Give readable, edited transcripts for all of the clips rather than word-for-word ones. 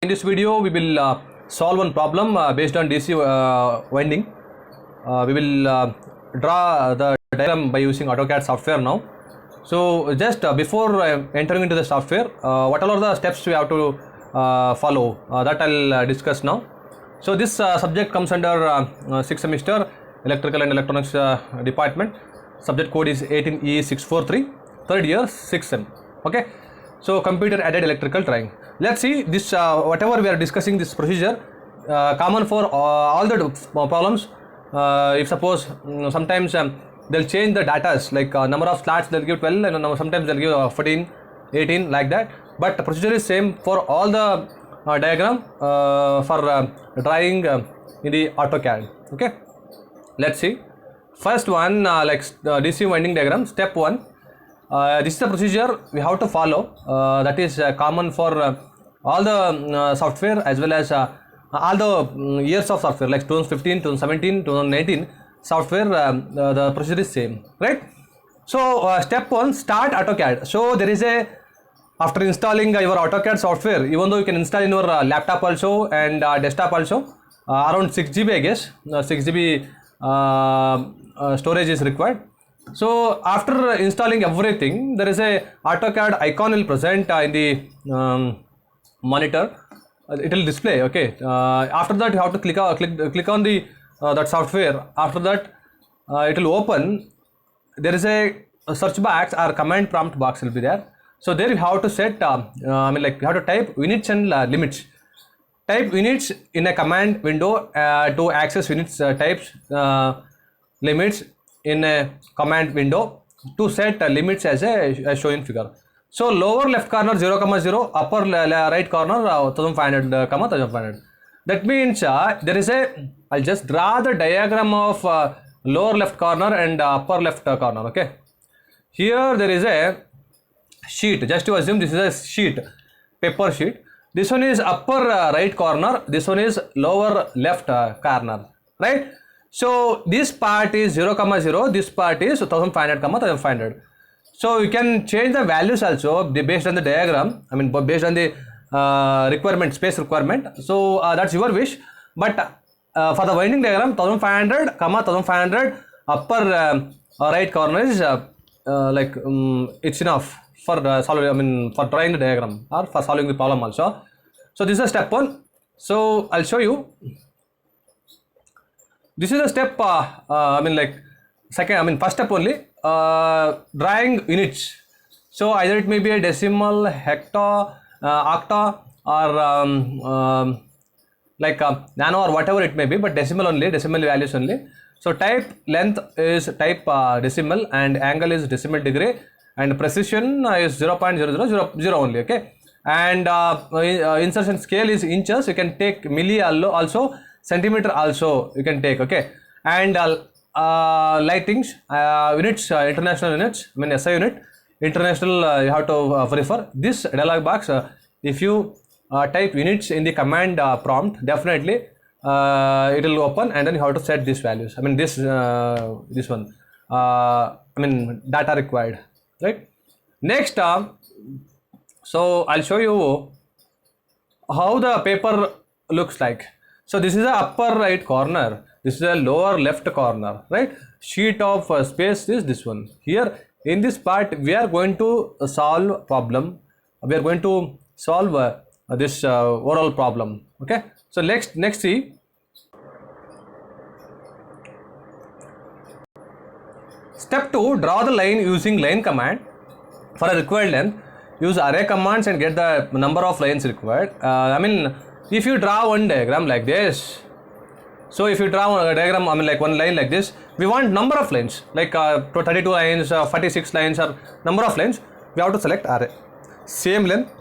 In this video, we will solve one problem based on DC winding. We will draw the diagram by using AutoCAD software now. So just before entering into the software, what are the steps we have to follow, that I'll discuss now. So this subject comes under 6th semester Electrical and Electronics department. Subject code is 18E643, third year 6th sem. Okay. So computer aided electrical drawing. Let's see this whatever we are discussing, this procedure common for all the problems. If suppose sometimes they'll change the datas, like number of slots they'll give 12 and sometimes they'll give 14, 18 like that, but the procedure is same for all the diagram for drawing in the AutoCAD. Okay, let's see. First one, like DC winding diagram, step 1. This is the procedure we have to follow, that is common for all the software as well as all the years of software, like 2015, 2017, 2019 software. The procedure is same, right? So step 1, start AutoCAD. So there is a, after installing your AutoCAD software, even though you can install in your laptop also and desktop also, around 6 GB I guess, 6 GB storage is required. So after installing everything, there is a AutoCAD icon will present in the monitor. It will display. Okay. After that, you have to click on the that software. After that, it will open. There is a search box or command prompt box will be there. So there you have to set. Like you have to type units and limits. Type units in a command window to access units types, limits in a command window to set limits as shown in figure. So lower left corner 0, 0, upper right corner 1500, 1500. That means there is a, I'll just draw the diagram of lower left corner and upper left corner. Okay, here there is a sheet. Just to assume this is a sheet, paper sheet. This one is upper right corner, this one is lower left corner, right? So this part is 0, 0, this part is 1500, 1500. So you can change the values also based on the diagram, based on the requirement, space requirement. So that's your wish. But for the winding diagram, 1500, 1500, upper right corner is it's enough for solving, for drawing the diagram or for solving the problem also. So this is step 1. So I'll show you. This is a step, first step only, drawing units. So either it may be a decimal, hecto, octa, or nano or whatever it may be, but decimal only, decimal values only. So type length is type decimal and angle is decimal degree and precision is 0.0000 only, okay. And insertion scale is inches. You can take milli also, centimeter also you can take, okay. And lightings, units, international units, SI unit, international you have to prefer. This dialog box, if you type units in the command prompt, definitely it will open and then you have to set these values. This one, data required, right? Next, so I'll show you how the paper looks like. So this is the upper right corner, this is the lower left corner, right? Sheet of space is this one. Here in this part we are going to solve problem. We are going to solve this overall problem. Okay. So next see. Step 2, draw the line using line command. For a required length, use array commands and get the number of lines required. If you draw one diagram like this, so if you draw a diagram, one line like this, we want number of lines, like 32 lines, 46 lines, or number of lines. We have to select array, same length.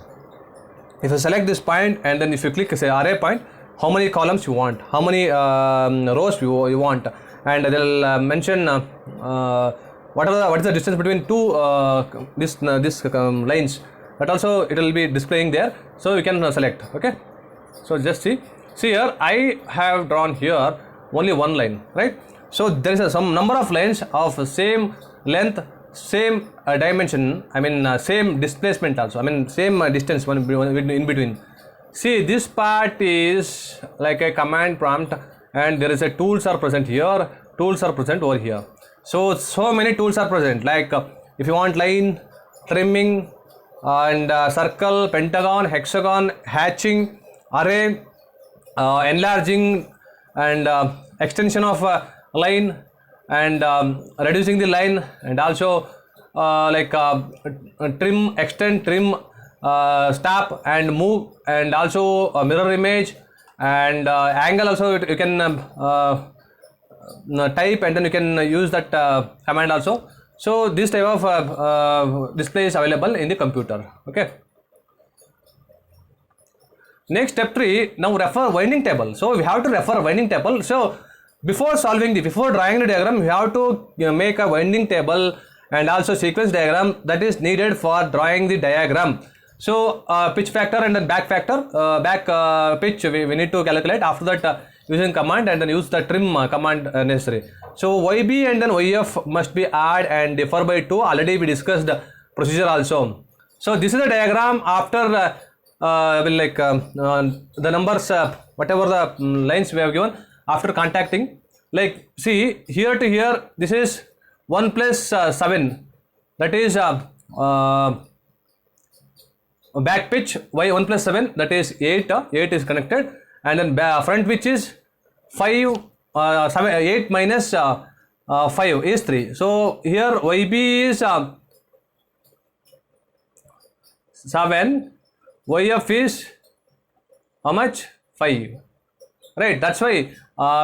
If you select this point and then if you click say array point, how many columns you want, how many rows you want, and they'll mention what is the distance between two this lines. That also it will be displaying there, so you can select. Okay. So just see here I have drawn here only one line, right? So there is some number of lines of same length, same dimension, same displacement also, same distance in between. See, this part is like a command prompt, and there is a tools are present here, tools are present over here. So many tools are present, like if you want line, trimming, and circle, pentagon, hexagon, hatching, array, enlarging, and extension of line, and reducing the line, and also trim, extend, trim, stop and move, and also mirror image, and angle also you can type, and then you can use that command also. So this type of display is available in the computer. Okay. Next, step 3, now refer winding table. So we have to refer winding table. So before drawing the diagram, we have to make a winding table and also sequence diagram that is needed for drawing the diagram. So pitch factor and then back factor, pitch we need to calculate. After that, using command, and then use the trim command necessary. So YB and then YF must be add and differ by 2. Already we discussed the procedure also. So this is the diagram after the numbers, whatever the lines we have given after contacting. Like see, here to here, this is 1 plus 7, that is back pitch, y 1 plus 7, that is 8, 8 is connected, and then front pitch is 5, 8 minus 5 is 3. So here YB is 7, YF is how much? 5, right? That's why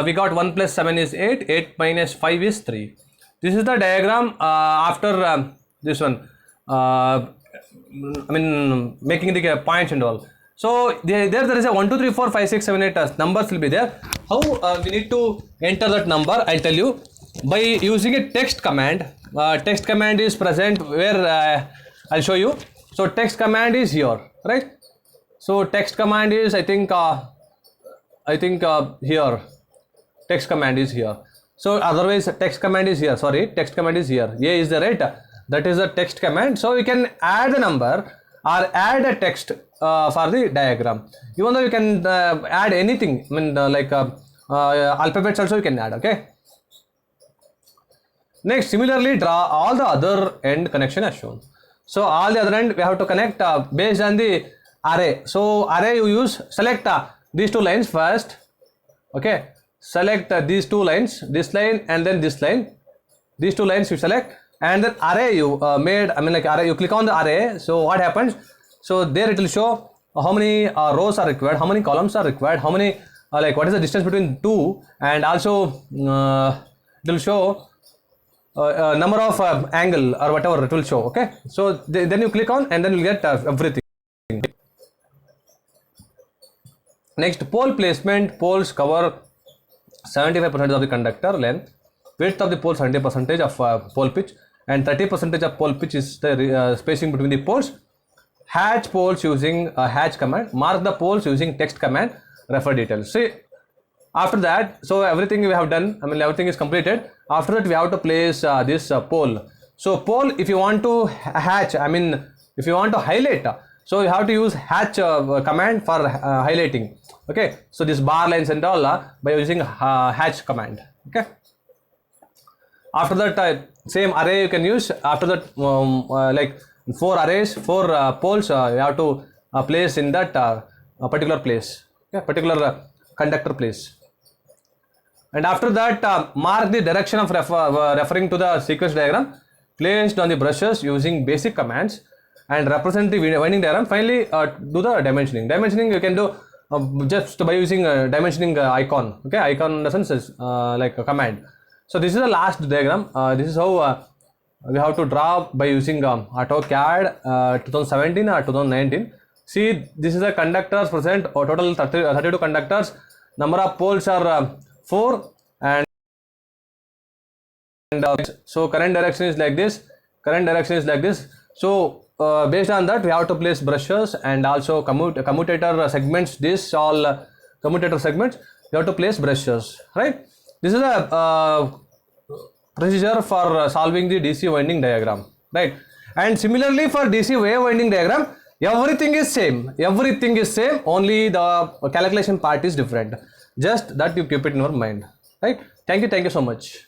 we got 1 plus 7 is 8, 8 minus 5 is 3. This is the diagram after this one, making the points and all. So there is a 1 2 3 4 5 6 7 8 numbers will be there. How we need to enter that number, I'll tell you, by using a text command. Text command is present where I'll show you. So text command is here, right? So text command is I think here. Text command is here. So otherwise text command is here. Sorry, text command is here. A is the right. That is the text command. So we can add the number or add a text for the diagram. Even though you can add anything, alphabets also you can add. Okay. Next, similarly draw all the other end connection as shown. So all the other end we have to connect based on the array. So array you use, select these two lines first. Okay. Select these two lines, this line and then this line. These two lines you select, and then array you array, you click on the array. So what happens? So there it will show how many rows are required, how many columns are required, how many what is the distance between two, and also it will show number of angle or whatever it will show. Okay, so then you click on, and then you get everything. Next, pole placement. Poles cover 75% of the conductor length. Width of the pole 70% of pole pitch, and 30% of pole pitch is the spacing between the poles. Hatch poles using hatch command. Mark the poles using text command. Refer details. See, after that, so everything we have done, everything is completed. After that we have to place this pole. So pole, if you want to hatch, if you want to highlight, so you have to use hatch command for highlighting. Okay, so this bar lines and all by using hatch command. Okay, after that same array you can use. After that 4 arrays, 4 poles you have to place in that particular place. Okay, particular conductor place. And after that mark the direction of referring to the sequence diagram placed on the brushes using basic commands, and represent the winding diagram. Finally do the dimensioning. Dimensioning you can do just by using dimensioning icon. Okay, icon in the sense is like a command. So this is the last diagram. This is how we have to draw by using AutoCAD 2017 or 2019. See, this is the conductors present, or total 32 conductors. Number of poles are 4, and so current direction is like this. Current direction is like this. So based on that we have to place brushes and also commutator segments. This all commutator segments you have to place brushes, right? This is a procedure for solving the DC winding diagram, right? And similarly for DC wave winding diagram, Everything is same. Everything is same. Only the calculation part is different. Just that you keep it in your mind. Right? Thank you. Thank you so much.